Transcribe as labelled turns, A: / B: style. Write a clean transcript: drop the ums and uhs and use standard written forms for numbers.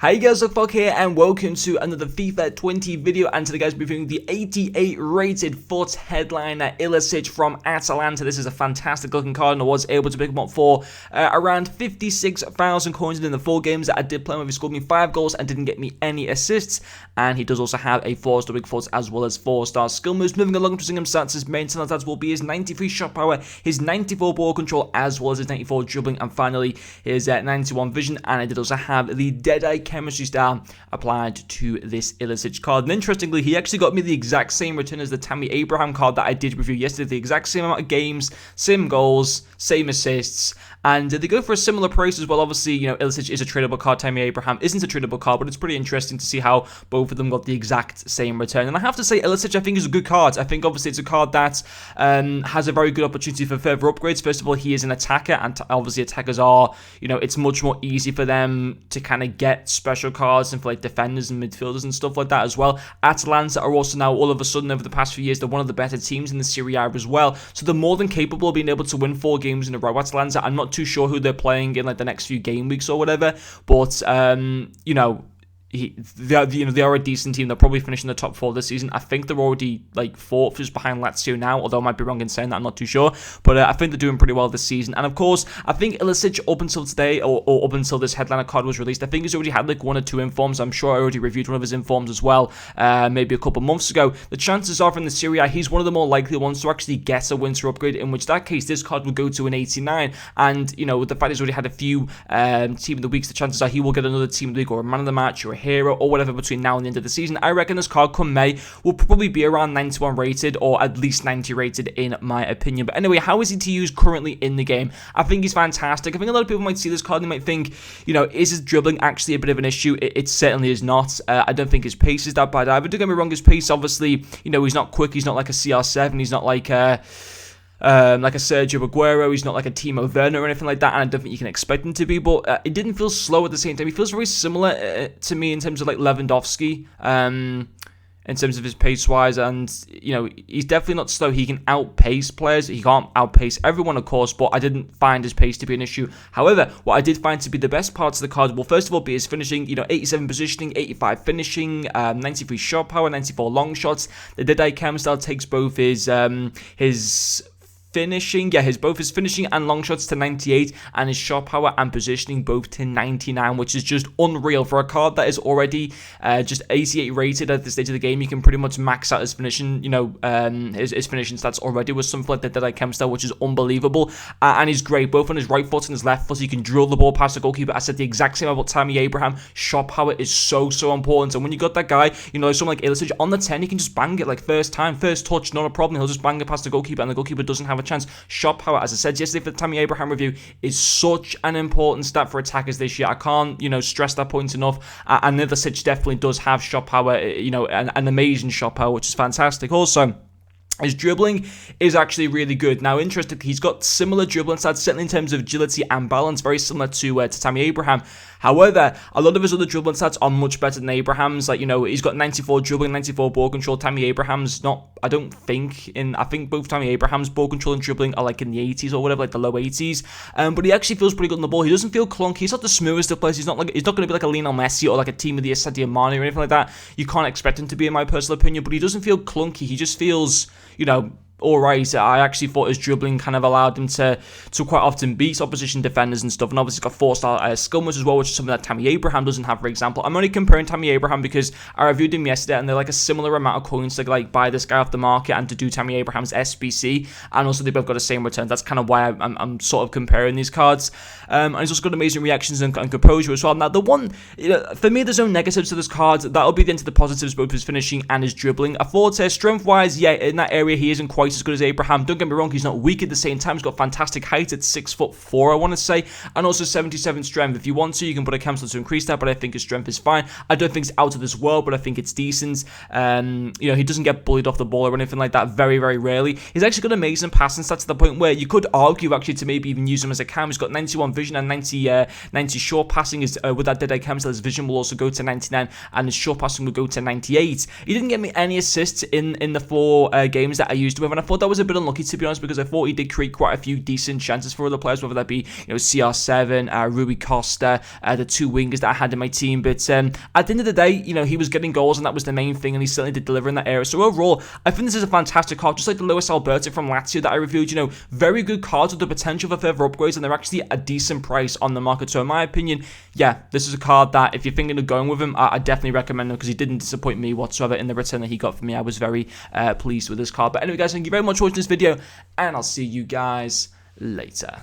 A: Hi guys, Fuck here and welcome to another FIFA 20 video, and today guys we're reviewing the 88 rated foot headliner Ilicic from Atalanta. This is a fantastic looking card and I was able to pick him up for around 56,000 coins in the 4 games that I did play him with. He scored me 5 goals and didn't get me any assists, and he does also have a 4-star big foot as well as 4-star skill moves. Moving along to him stats, his main talent stats will be his 93 shot power, his 94 ball control as well as his 94 dribbling, and finally his 91 vision. And I did also have the Deadeye chemistry style applied to this Ilicic card. And interestingly, he actually got me the exact same return as the Tammy Abraham card that I did review yesterday. The exact same amount of games, same goals, same assists, and they go for a similar price as well. Obviously, you know, Ilicic is a tradable card, Tammy Abraham isn't a tradable card, but it's pretty interesting to see how both of them got the exact same return. And I have to say, Ilicic I think is a good card. I think obviously it's a card that has a very good opportunity for further upgrades. First of all, he is an attacker, and obviously attackers are, you know, it's much more easy for them to kind of get special cards and for like defenders and midfielders and stuff like that as well. Atalanta are also now all of a sudden over the past few years, they're one of the better teams in the Serie A as well, so they're more than capable of being able to win 4 games in a row. Atalanta, I'm not too sure who they're playing in like the next few game weeks or whatever, but you know, they are a decent team. They'll probably finish in the top 4 this season. I think they're already like 4th, just behind Lazio now, although I might be wrong in saying that, I'm not too sure, but I think they're doing pretty well this season. And of course, I think Ilicic up until today, or up until this headliner card was released, I think he's already had like 1 or 2 informs. I'm sure I already reviewed one of his informs as well, maybe a couple months ago. The chances are from the Serie A, he's one of the more likely ones to actually get a winter upgrade, in which that case this card would go to an 89. And you know, with the fact he's already had a few team of the weeks, the chances are he will get another team of the week or a man of the match or a hero or whatever between now and the end of the season. I reckon this card come May will probably be around 91 rated, or at least 90 rated in my opinion. But anyway, how is he to use currently in the game? I think he's fantastic. I think a lot of people might see this card and they might think, you know, is his dribbling actually a bit of an issue? It certainly is not. I don't think his pace is that bad either. Don't get me wrong, his pace, obviously, you know, he's not quick, he's not like a CR7, he's not like a Sergio Aguero, he's not like a Timo Werner or anything like that, and I don't think you can expect him to be, but it didn't feel slow at the same time. He feels very similar to me in terms of like Lewandowski, in terms of his pace-wise, and, you know, he's definitely not slow. He can outpace players. He can't outpace everyone, of course, but I didn't find his pace to be an issue. However, what I did find to be the best parts of the card will, first of all, be his finishing. You know, 87 positioning, 85 finishing, 93 shot power, 94 long shots. The Deadeye chem style takes both his finishing, both his finishing and long shots to 98, and his shot power and positioning both to 99, which is just unreal for a card that is already just 88 rated at this stage of the game. You can pretty much max out his finishing, you know, his finishing stats already with something like that chem style, which is unbelievable. And he's great both on his right foot and his left foot. He can drill the ball past the goalkeeper. I said the exact same about Tammy Abraham. Shot power is so important, and when you got that guy, you know, someone like Ilicic on the 10, he can just bang it like first time, first touch, not a problem. He'll just bang it past the goalkeeper, and the goalkeeper doesn't have a chance. Shot power, as I said yesterday for the Tammy Abraham review, is such an important stat for attackers this year. I can't, you know, stress that point enough. And Ilicic definitely does have shot power, you know, an amazing shot power, which is fantastic. Also, his dribbling is actually really good. Now, interestingly, he's got similar dribbling stats, certainly in terms of agility and balance, very similar to Tammy Abraham. However, a lot of his other dribbling stats are much better than Abraham's. Like, you know, he's got 94 dribbling, 94 ball control. Tammy Abraham's not, I don't think, I think both Tammy Abraham's ball control and dribbling are like in the 80s or whatever, like the low 80s. But he actually feels pretty good on the ball. He doesn't feel clunky. He's not the smoothest of players. He's not going to be like a Lionel Messi or like a team of the Sadio Mane or anything like that. You can't expect him to be, in my personal opinion, but he doesn't feel clunky. He just feels, you know, alright. I actually thought his dribbling kind of allowed him to quite often beat opposition defenders and stuff, and obviously got 4-star skill moves as well, which is something that Tammy Abraham doesn't have, for example. I'm only comparing Tammy Abraham because I reviewed him yesterday, and they're like a similar amount of coins to like buy this guy off the market and to do Tammy Abraham's SBC, and also they both got the same returns. That's kind of why I'm sort of comparing these cards. And he's also got amazing reactions and composure as well. Now, the one, you know, for me, there's no negatives to this card. That'll be the end of the positives, both his finishing and his dribbling. I thought strength-wise, yeah, in that area he isn't quite as good as Abraham. Don't get me wrong, he's not weak at the same time. He's got fantastic height at 6'4", I want to say, and also 77 strength. If you want to, you can put a cancel to increase that, but I think his strength is fine. I don't think it's out of this world, but I think it's decent. You know, he doesn't get bullied off the ball or anything like that, very, very rarely. He's actually got amazing passing stats to the point where you could argue actually to maybe even use him as a cam. He's got 91 vision and 90 short passing. Is with that Deadeye cam, so his vision will also go to 99, and his short passing will go to 98. He didn't get me any assists in the 4 games that I used with him, and I thought that was a bit unlucky, to be honest, because I thought he did create quite a few decent chances for other players, whether that be, CR7, Rui Costa, the two wingers that I had in my team. But at the end of the day, he was getting goals, and that was the main thing, and he certainly did deliver in that area. So overall, I think this is a fantastic card, just like the Luis Alberto from Lazio that I reviewed. Very good cards with the potential for further upgrades, and they're actually a decent price on the market. So in my opinion, yeah, this is a card that if you're thinking of going with him, I definitely recommend him, because he didn't disappoint me whatsoever in the return that he got for me. I was very pleased with this card. But anyway, guys, thank you very much for watching this video, and I'll see you guys later.